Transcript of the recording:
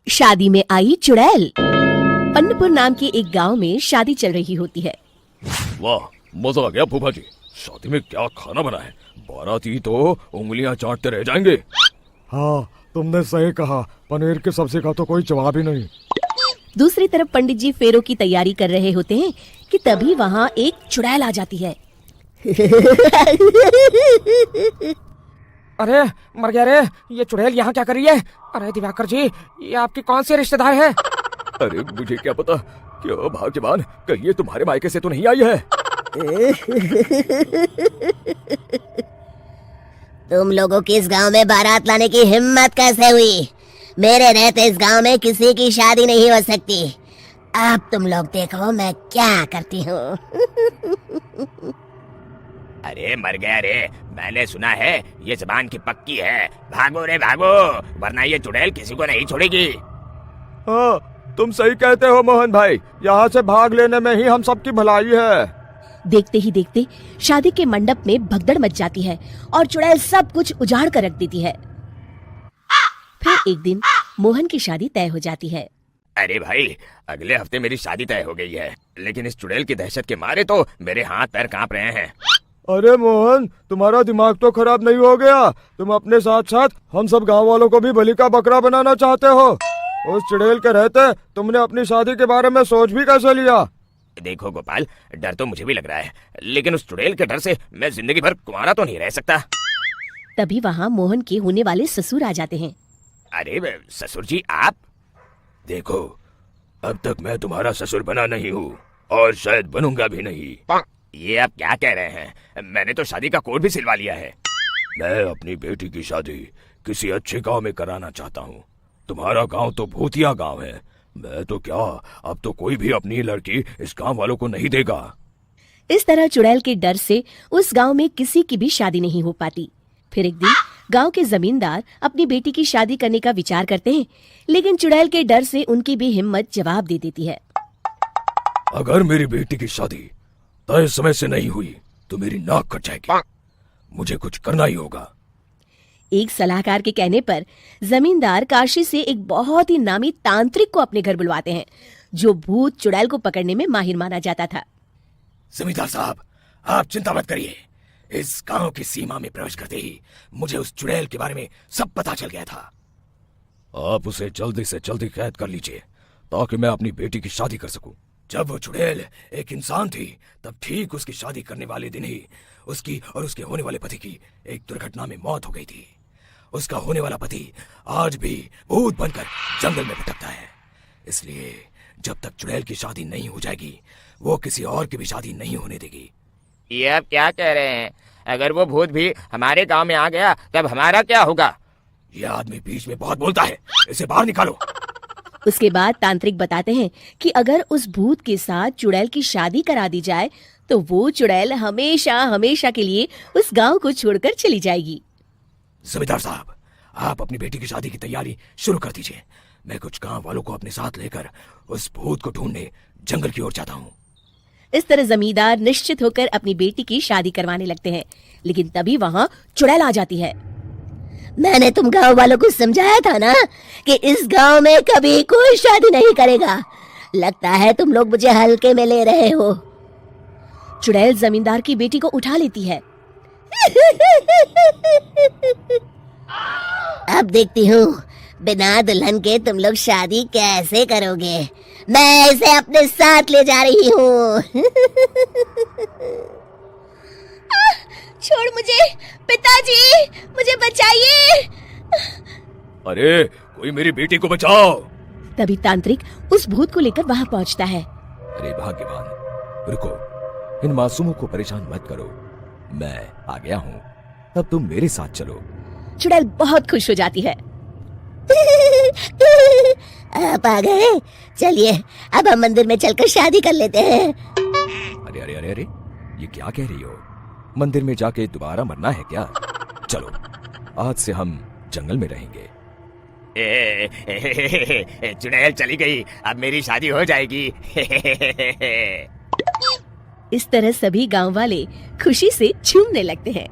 शादी में आई चुड़ैल। अन्नपुर नाम के एक गांव में शादी चल रही होती है। वाह, मजा आ गया फूफा जी। शादी में क्या खाना बना है, बाराती तो उंगलियां चाटते रह जाएंगे। हाँ, तुमने सही कहा, पनीर की सब्जी का तो कोई जवाब ही नहीं। दूसरी तरफ पंडित जी फेरों की तैयारी कर रहे होते हैं कि तभी वहाँ एक चुड़ैल आ जाती है। अरे मर गया रे, ये चुड़ैल यहाँ क्या कर रही है? अरे दिवाकर जी, ये आपकी कौन सी रिश्तेदार है? अरे मुझे क्या पता, क्यों भाग्यवान, कहीं ये तुम्हारे मायके से तो नहीं आई है। तुम लोगों की इस गांव में बारात लाने की हिम्मत कैसे हुई? मेरे रहते इस गांव में किसी की शादी नहीं हो सकती। अब तुम लोग देखो मैं क्या करती हूँ। अरे मर गया रे, मैंने सुना है ये जबान की पक्की है। भागो रे भागो, वरना ये चुड़ैल किसी को नहीं छोड़ेगी। हाँ, तुम सही कहते हो मोहन भाई, यहाँ से भाग लेने में ही हम सबकी भलाई है। देखते ही देखते शादी के मंडप में भगदड़ मच जाती है और चुड़ैल सब कुछ उजाड़ कर रख देती है। फिर एक दिन मोहन की शादी तय हो जाती है। अरे भाई, अगले हफ्ते मेरी शादी तय हो गई है, लेकिन इस चुड़ैल की दहशत के मारे तो मेरे हाथ पैर कांप रहे हैं। अरे मोहन, तुम्हारा दिमाग तो खराब नहीं हो गया? तुम अपने साथ साथ हम सब गांव वालों को भी बलि का बकरा बनाना चाहते हो? उस चुड़ैल के रहते तुमने अपनी शादी के बारे में सोच भी कैसे लिया? देखो गोपाल, डर तो मुझे भी लग रहा है, लेकिन उस चुड़ैल के डर से मैं जिंदगी भर कुंवारा तो नहीं रह सकता। तभी वहाँ मोहन के होने वाले ससुर आ जाते हैं। अरे ससुर जी आप? देखो, अब तक मैं तुम्हारा ससुर बना नहीं हूँ और शायद बनूंगा भी नहीं। ये आप क्या कह रहे हैं? मैंने तो शादी का कोड भी सिलवा लिया है। मैं अपनी बेटी की शादी किसी अच्छे गांव में कराना चाहता हूँ। तुम्हारा गांव तो भूतिया गांव है। मैं तो क्या, अब तो कोई भी अपनी लड़की इस गांव वालों को नहीं देगा। इस तरह चुड़ैल के डर से उस गांव में किसी की भी शादी नहीं हो पाती। फिर एक दिन गांव के जमींदार अपनी बेटी की शादी करने का विचार करते हैं, लेकिन चुड़ैल के डर से उनकी भी हिम्मत जवाब दे देती है। अगर मेरी बेटी की शादी तय समय से नहीं हुई तो मेरी नाक कट जाएगी। मुझे कुछ करना ही होगा। एक सलाहकार के कहने पर जमींदार काशी से एक बहुत ही नामी तांत्रिक को अपने घर बुलवाते हैं, जो भूत चुड़ैल को पकड़ने में माहिर माना जाता था। जमींदार साहब, आप चिंता मत करिए। इस गांव की सीमा में प्रवेश करते ही मुझे उस चुड़ैल के बारे में सब पता चल गया था। आप उसे जल्दी से जल्दी कैद कर लीजिए ताकि मैं अपनी बेटी की शादी कर सकूं। जब वो चुड़ैल एक इंसान थी, तब ठीक उसकी शादी करने वाले दिन ही उसकी और उसके होने वाले पति की एक दुर्घटना में मौत हो गई थी। उसका होने वाला पति आज भी भूत बनकर जंगल में भटकता है। इसलिए जब तक चुड़ैल की शादी नहीं हो जाएगी, वो किसी और की भी शादी नहीं होने देगी। ये आप क्या कह रहे हैं? अगर वो भूत भी हमारे गांव में आ गया तब हमारा क्या होगा? ये आदमी बीच में बहुत बोलता है, इसे बाहर निकालो। उसके बाद तांत्रिक बताते हैं कि अगर उस भूत के साथ चुड़ैल की शादी करा दी जाए तो वो चुड़ैल हमेशा हमेशा के लिए उस गांव को छोड़कर चली जाएगी। जमींदार साहब, आप अपनी बेटी की शादी की तैयारी शुरू कर दीजिए। मैं कुछ गांव वालों को अपने साथ लेकर उस भूत को ढूंढने जंगल की ओर जाता हूँ। इस तरह जमींदार निश्चित होकर अपनी बेटी की शादी करवाने लगते हैं, लेकिन तभी वहाँ चुड़ैल आ जाती है। मैंने तुम गांव वालों को समझाया था ना कि इस गांव में कभी कोई शादी नहीं करेगा। लगता है तुम लोग मुझे हल्के में ले रहे हो। चुड़ैल जमींदार की बेटी को उठा लेती है। अब देखती हूँ बिना दुल्हन के तुम लोग शादी कैसे करोगे। मैं इसे अपने साथ ले जा रही हूँ। छोड़ मुझे, पिताजी, मुझे बचाइए। अरे कोई मेरी बेटी को बचाओ। तभी तांत्रिक उस भूत को लेकर वहाँ पहुँचता है। अरे भाग्यवान, रुको, इन मासूमों को परेशान मत करो। मैं आ गया हूँ, अब तुम मेरे साथ चलो। चुड़ैल बहुत खुश हो जाती है। आप आ गए, चलिए अब हम मंदिर में चलकर शादी कर लेते हैं। अरे अरे अरे अरे, ये क्या कह रही हो? मंदिर में जाके दोबारा मरना है क्या? चलो, आज से हम जंगल में रहेंगे। चुड़ैल चली गई, अब मेरी शादी हो जाएगी। इस तरह सभी गांव वाले खुशी से झूमने लगते हैं।